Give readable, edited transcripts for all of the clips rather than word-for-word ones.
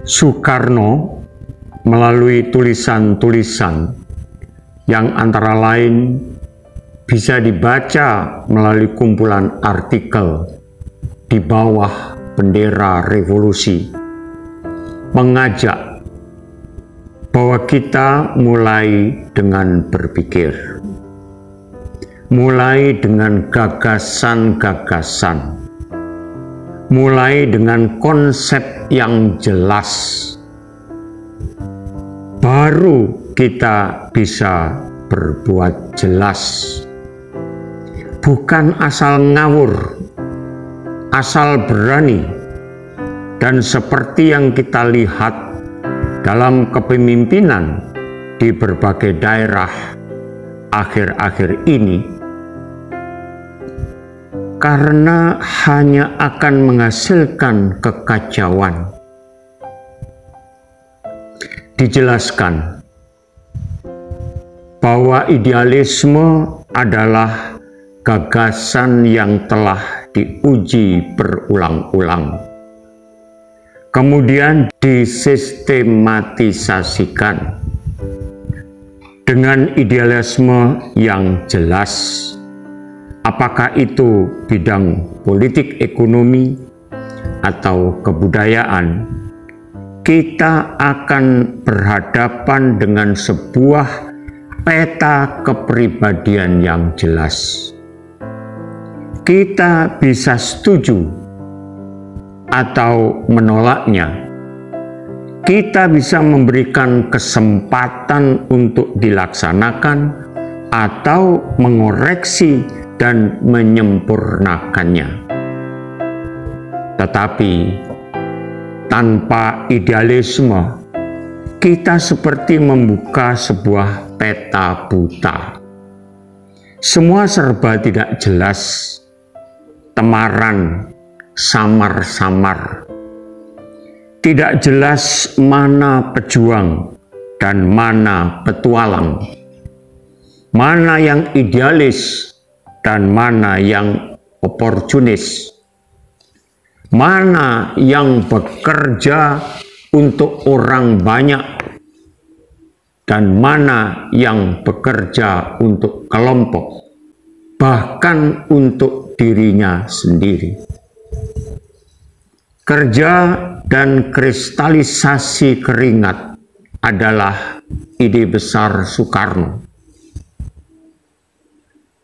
Soekarno melalui tulisan-tulisan yang antara lain bisa dibaca melalui kumpulan artikel di bawah bendera revolusi, mengajak bahwa kita mulai dengan berpikir, mulai dengan gagasan-gagasan, mulai dengan konsep yang jelas, baru kita bisa berbuat jelas. Bukan asal ngawur, asal berani, dan seperti yang kita lihat dalam kepemimpinan di berbagai daerah akhir-akhir ini, karena hanya akan menghasilkan kekacauan. Dijelaskan bahwa idealisme adalah gagasan yang telah diuji berulang-ulang, kemudian disistematisasikan dengan idealisme yang jelas. Apakah itu bidang politik ekonomi atau kebudayaan, kita akan berhadapan dengan sebuah peta kepribadian yang jelas. Kita bisa setuju atau menolaknya. Kita bisa memberikan kesempatan untuk dilaksanakan atau mengoreksi dan menyempurnakannya. Tetapi tanpa idealisme, kita seperti membuka sebuah peta buta. Semua serba tidak jelas, temaran, samar-samar. Tidak jelas mana pejuang dan mana petualang, mana yang idealis dan mana yang oportunis, mana yang bekerja untuk orang banyak dan mana yang bekerja untuk kelompok, bahkan untuk dirinya sendiri. Kerja dan kristalisasi keringat adalah ide besar Soekarno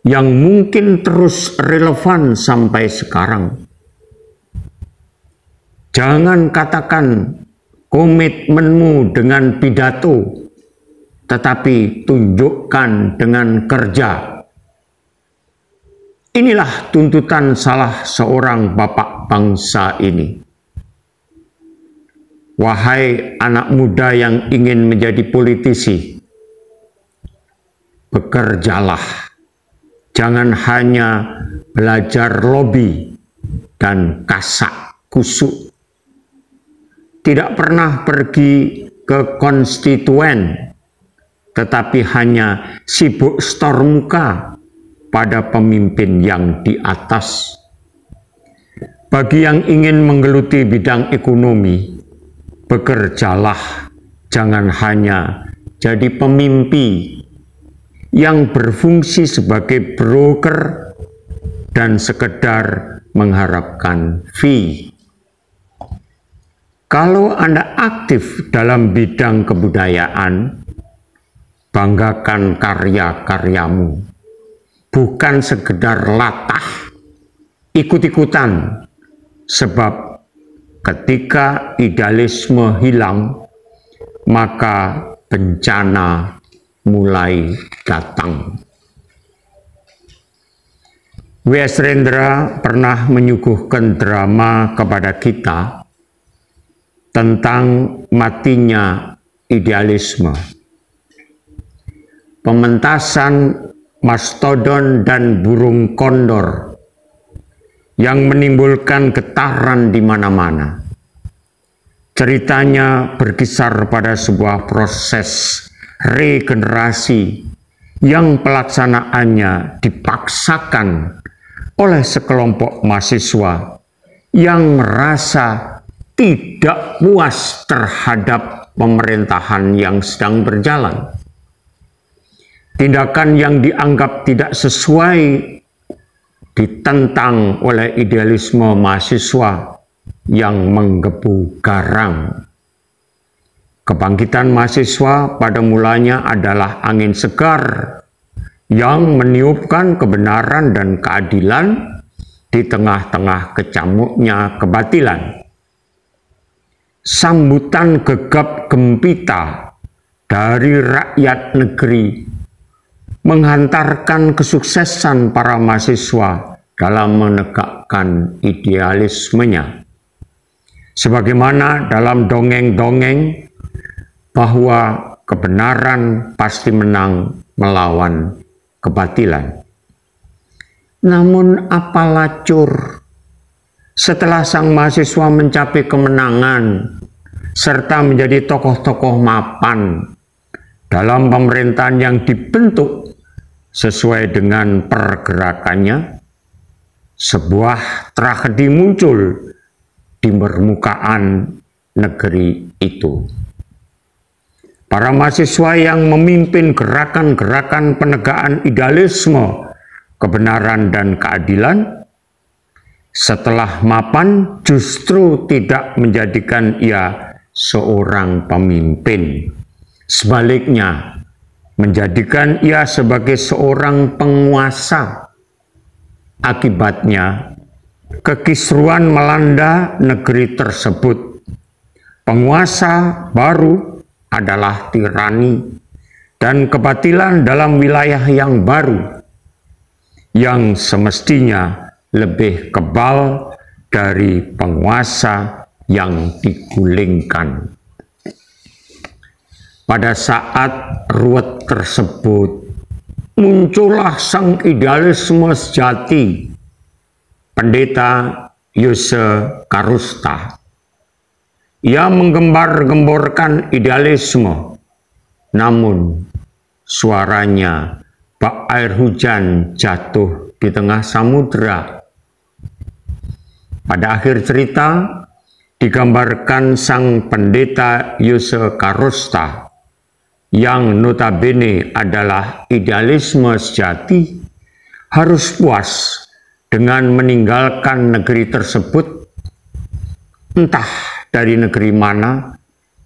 yang mungkin terus relevan sampai sekarang. Jangan katakan komitmenmu dengan pidato, tetapi tunjukkan dengan kerja. Inilah tuntutan salah seorang bapak bangsa ini. Wahai anak muda yang ingin menjadi politisi, bekerjalah. Jangan hanya belajar lobby dan kasak kusuk. Tidak pernah pergi ke konstituen, tetapi hanya sibuk setor muka pada pemimpin yang di atas. Bagi yang ingin menggeluti bidang ekonomi, bekerjalah. Jangan hanya jadi pemimpi yang berfungsi sebagai broker dan sekedar mengharapkan fee. Kalau Anda aktif dalam bidang kebudayaan, banggakan karya-karyamu, bukan sekedar latah, ikut-ikutan, sebab ketika idealisme hilang, maka bencana mulai datang. W.S. Rendra pernah menyuguhkan drama kepada kita tentang matinya idealisme. Pementasan mastodon dan burung kondor yang menimbulkan getaran di mana-mana. Ceritanya berkisar pada sebuah proses regenerasi yang pelaksanaannya dipaksakan oleh sekelompok mahasiswa yang merasa tidak puas terhadap pemerintahan yang sedang berjalan. Tindakan yang dianggap tidak sesuai ditentang oleh idealisme mahasiswa yang menggebu garang. Kebangkitan mahasiswa pada mulanya adalah angin segar yang meniupkan kebenaran dan keadilan di tengah-tengah kecamuknya kebatilan. Sambutan gegap gempita dari rakyat negeri menghantarkan kesuksesan para mahasiswa dalam menegakkan idealismenya. Sebagaimana dalam dongeng-dongeng bahwa kebenaran pasti menang melawan kebatilan. Namun apalah cur, setelah sang mahasiswa mencapai kemenangan serta menjadi tokoh-tokoh mapan dalam pemerintahan yang dibentuk sesuai dengan pergerakannya, sebuah tragedi muncul di permukaan negeri itu. Para mahasiswa yang memimpin gerakan-gerakan penegakan idealisme, kebenaran dan keadilan, setelah mapan justru tidak menjadikan ia seorang pemimpin. Sebaliknya, menjadikan ia sebagai seorang penguasa. Akibatnya, kekisruan melanda negeri tersebut. Penguasa baru adalah tirani dan kebatilan dalam wilayah yang baru, yang semestinya lebih kebal dari penguasa yang digulingkan. Pada saat ruwet tersebut, muncullah sang idealisme sejati, Pendeta Yose Karusta. Ia menggembar-gemborkan idealisme, namun suaranya bak air hujan jatuh di tengah samudera. Pada akhir cerita, digambarkan sang pendeta Yose Karusta, yang notabene adalah idealisme sejati, harus puas dengan meninggalkan negeri tersebut, entah dari negeri mana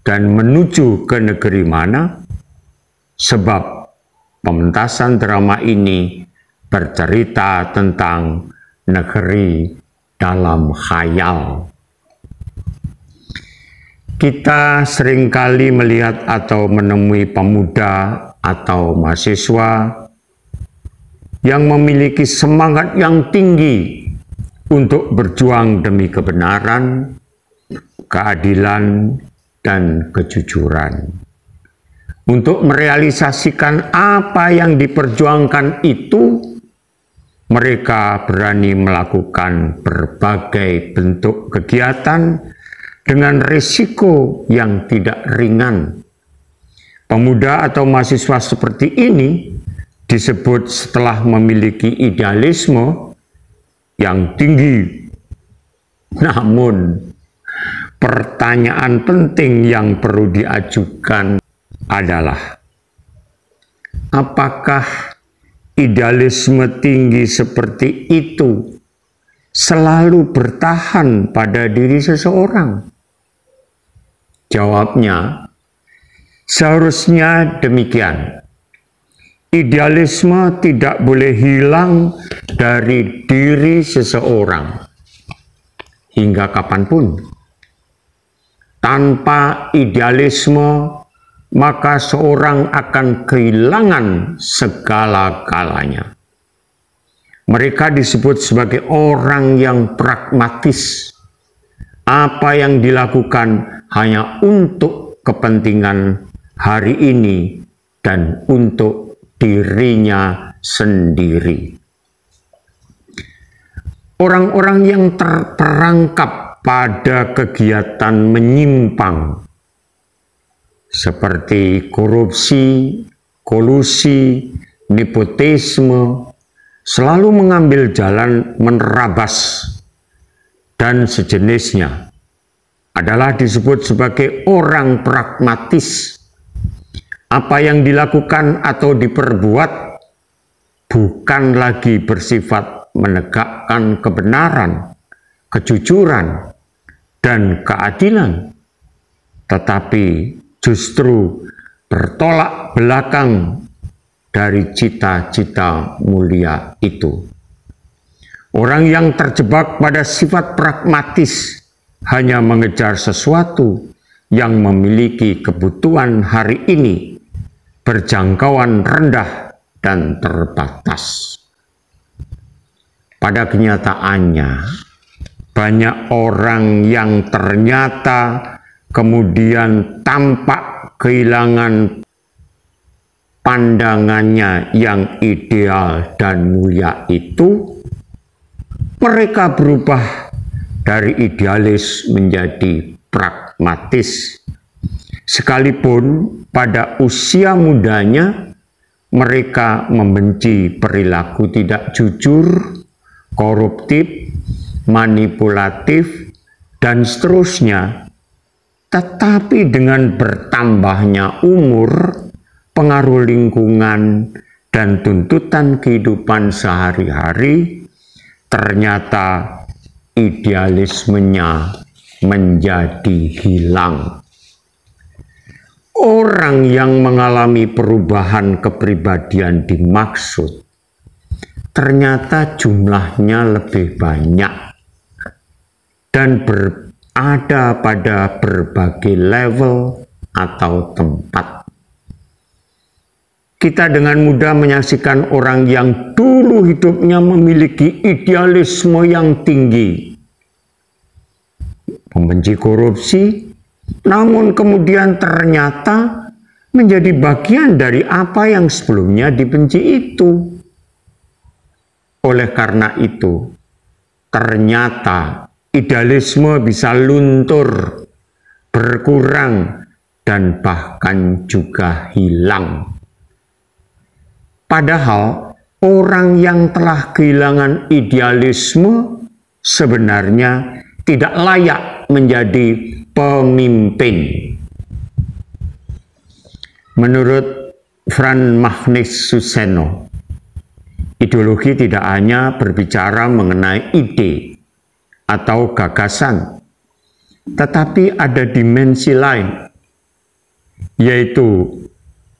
dan menuju ke negeri mana, sebab pementasan drama ini bercerita tentang negeri dalam khayal. Kita seringkali melihat atau menemui pemuda atau mahasiswa yang memiliki semangat yang tinggi untuk berjuang demi kebenaran, keadilan, dan kejujuran. Untuk merealisasikan apa yang diperjuangkan itu, mereka berani melakukan berbagai bentuk kegiatan dengan risiko yang tidak ringan. Pemuda atau mahasiswa seperti ini disebut setelah memiliki idealisme yang tinggi. Namun, pertanyaan penting yang perlu diajukan adalah, apakah idealisme tinggi seperti itu selalu bertahan pada diri seseorang? Jawabnya, seharusnya demikian. Idealisme tidak boleh hilang dari diri seseorang hingga kapanpun. Tanpa idealisme, maka seorang akan kehilangan segala-galanya. Mereka disebut sebagai orang yang pragmatis. Apa yang dilakukan hanya untuk kepentingan hari ini dan untuk dirinya sendiri. Orang-orang yang terperangkap pada kegiatan menyimpang seperti korupsi, kolusi, nepotisme, selalu mengambil jalan menerabas dan sejenisnya adalah disebut sebagai orang pragmatis. Apa yang dilakukan atau diperbuat bukan lagi bersifat menegakkan kebenaran, kejujuran, dan keadilan, tetapi justru bertolak belakang dari cita-cita mulia itu. Orang yang terjebak pada sifat pragmatis hanya mengejar sesuatu yang memiliki kebutuhan hari ini, berjangkauan rendah dan terbatas. Pada kenyataannya, banyak orang yang ternyata kemudian tampak kehilangan pandangannya yang ideal dan mulia itu. Mereka berubah dari idealis menjadi pragmatis. Sekalipun pada usia mudanya mereka membenci perilaku tidak jujur, koruptif, manipulatif, dan seterusnya. Tetapi dengan bertambahnya umur, pengaruh lingkungan, dan tuntutan kehidupan sehari-hari, ternyata idealismenya menjadi hilang. Orang yang mengalami perubahan kepribadian dimaksud ternyata jumlahnya lebih banyak dan berada pada berbagai level atau tempat. Kita dengan mudah menyaksikan orang yang dulu hidupnya memiliki idealisme yang tinggi, membenci korupsi, namun kemudian ternyata menjadi bagian dari apa yang sebelumnya dibenci itu. Oleh karena itu, ternyata idealisme bisa luntur, berkurang, dan bahkan juga hilang. Padahal orang yang telah kehilangan idealisme sebenarnya tidak layak menjadi pemimpin. Menurut Franz Magnus Suseno, ideologi tidak hanya berbicara mengenai ide atau gagasan, tetapi ada dimensi lain, yaitu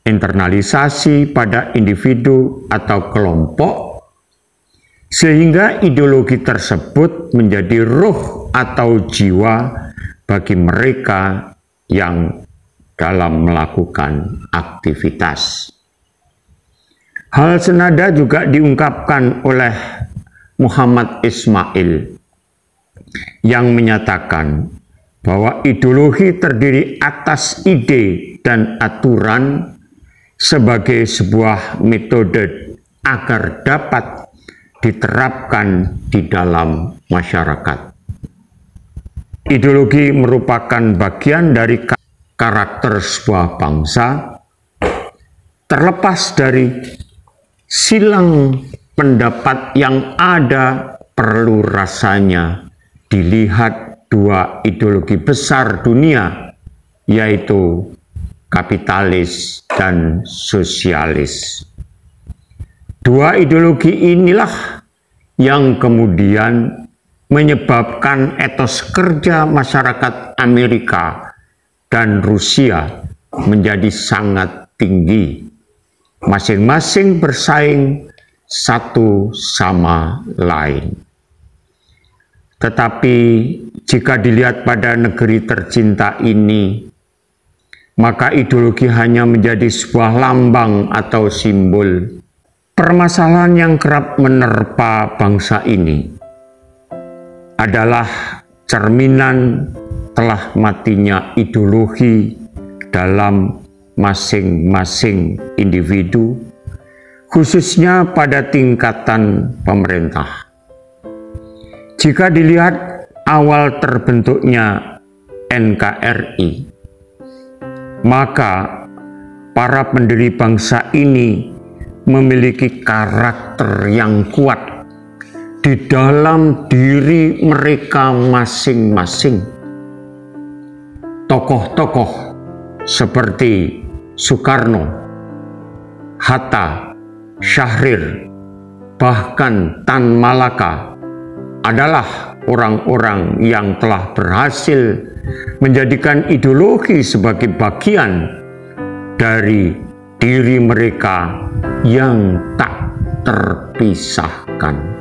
internalisasi pada individu atau kelompok, sehingga ideologi tersebut menjadi ruh atau jiwa bagi mereka yang dalam melakukan aktivitas. Hal senada juga diungkapkan oleh Muhammad Ismail yang menyatakan bahwa ideologi terdiri atas ide dan aturan sebagai sebuah metode agar dapat diterapkan di dalam masyarakat. Ideologi merupakan bagian dari karakter sebuah bangsa, terlepas dari silang pendapat yang ada. Perlu rasanya dilihat dua ideologi besar dunia, yaitu kapitalis dan sosialis. Dua ideologi inilah yang kemudian menyebabkan etos kerja masyarakat Amerika dan Rusia menjadi sangat tinggi. Masing-masing bersaing satu sama lain. Tetapi jika dilihat pada negeri tercinta ini, maka ideologi hanya menjadi sebuah lambang atau simbol. Permasalahan yang kerap menerpa bangsa ini adalah cerminan telah matinya ideologi dalam masing-masing individu, khususnya pada tingkatan pemerintah. Jika dilihat awal terbentuknya NKRI, maka para pendiri bangsa ini memiliki karakter yang kuat di dalam diri mereka masing-masing. tokoh-tokoh seperti Soekarno, Hatta, Syahrir, bahkan Tan Malaka adalah orang-orang yang telah berhasil menjadikan ideologi sebagai bagian dari diri mereka yang tak terpisahkan.